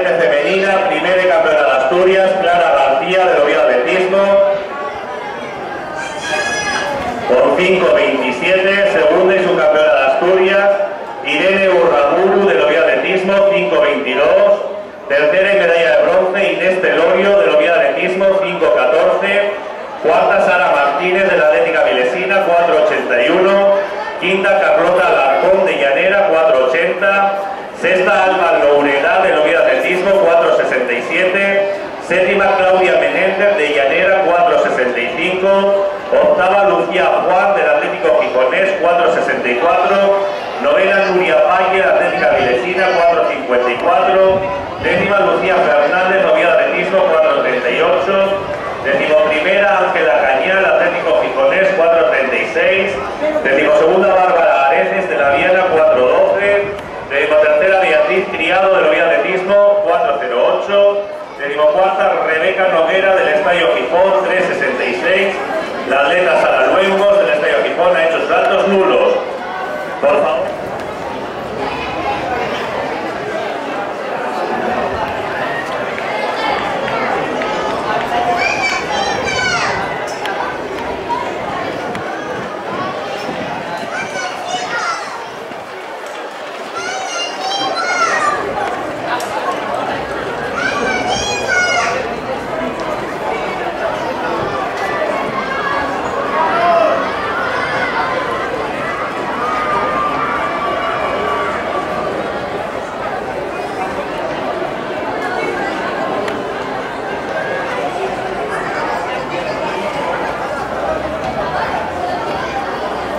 cadete femenina, primera campeona de Asturias, Clara García, del Oviedo Atletismo, con 5.27, segunda y subcampeona de Asturias, Irene Urramuru, del Oviedo Atletismo, 5.22, tercera y medalla de bronce, Inés Telorio, del Oviedo Atletismo, 5.14, cuarta Sara Martínez, de la Atlética Vilesina, 4.81, quinta Carlota Alarcón, de Llanera, 4.80, sexta Alba Loureda, del Oviedo Atletismo, 4.67, séptima Claudia Menéndez, de Llanera, 4.65, octava Lucía Juan, del Atlético Gijonés, 4.64, novena Nuria Valle, de Atlética Vilesina, 4.54, décima Lucía Fernández, Oviedo Atletismo, 4.38, decimoprimera Ángela Cañal, Atlético Gijonés, 4.36, decimosegunda Bárbara Areces, de la Viana, 4.12, decimotercera Beatriz Criado, del Oviedo Atletismo, 4.08, decimocuarta Rebeca Noguera, del Estadio Gijón, 3.66, la atleta Sara Luengos, del Estadio Gijón, ha hecho sus saltos nulos. Por favor.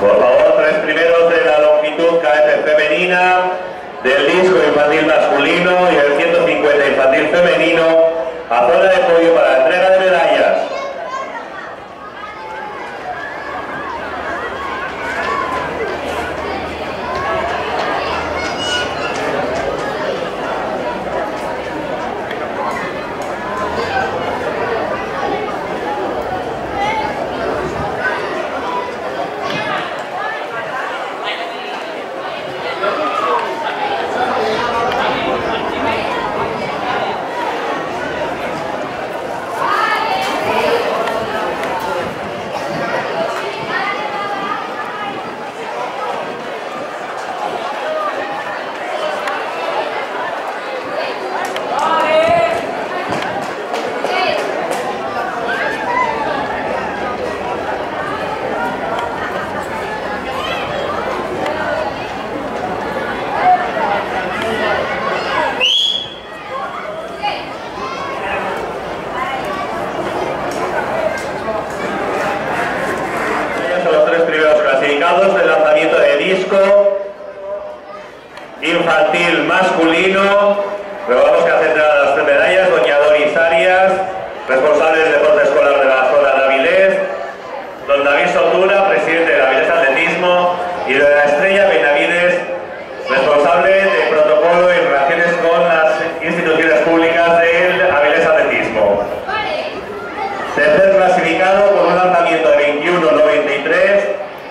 Por favor, tres primeros de la longitud cadete femenina, del disco infantil masculino y el 150 infantil femenino, a zona de podio para la entrega de medallas. Del lanzamiento de disco infantil masculino, pero vamos a centrar las tres medallas. Doña Doris Arias, responsable del deporte escolar de la zona de Avilés, don David Sotura, presidente de Avilés Atletismo, y de la Estrella Benavides, responsable de protocolo y relaciones con las instituciones públicas del Avilés Atletismo. Tercer clasificado con un lanzamiento de 21.93,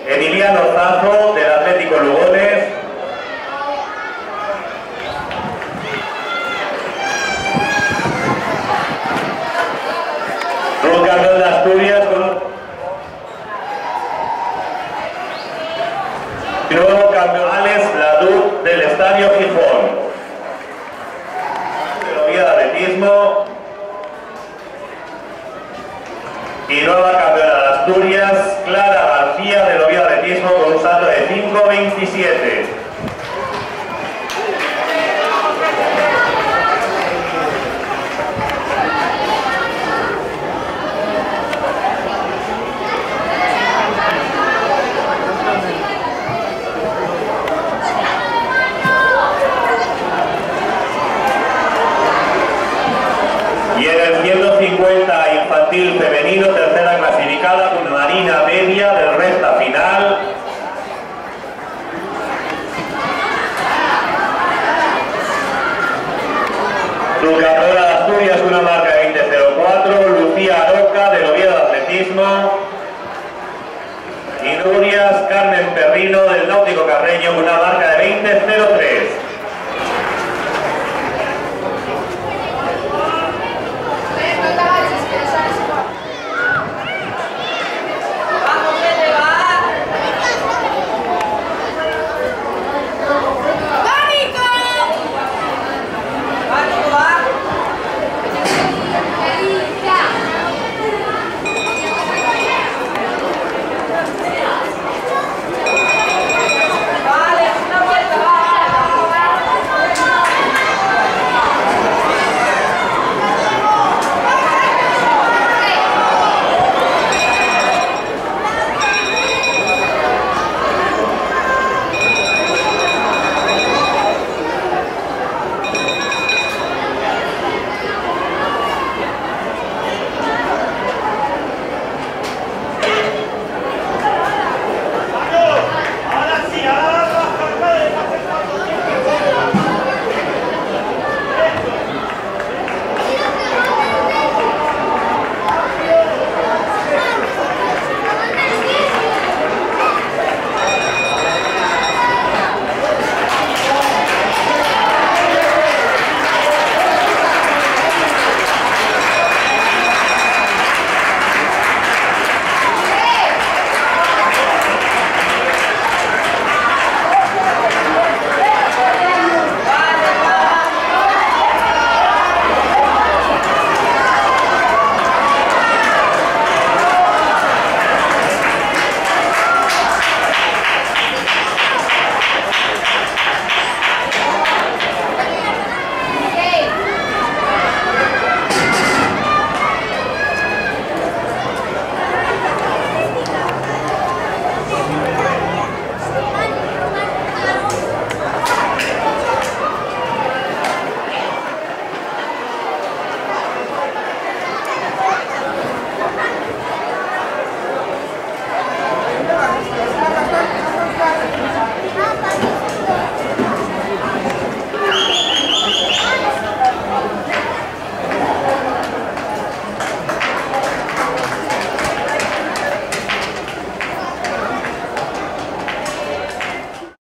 Emiliano Zazo, del Atlético Lugones. Subcampeón de Asturias con nuevo campeón Alex Ladú, del Estadio Gijón. Del Oviedo Atletismo. Y nueva campeona de Asturias, Clara García, del Oviedo Atletismo, con un salto de 5.27. Y en el 150 infantil femenino, tercera clasificada con Marina Media, del recta final. Subcampeona de Asturias, una marca de 20.04, Lucía Aroca, del Oviedo Atletismo. Y Nurias Carmen Perrino, del Náutico Carreño, con una marca de 20.03.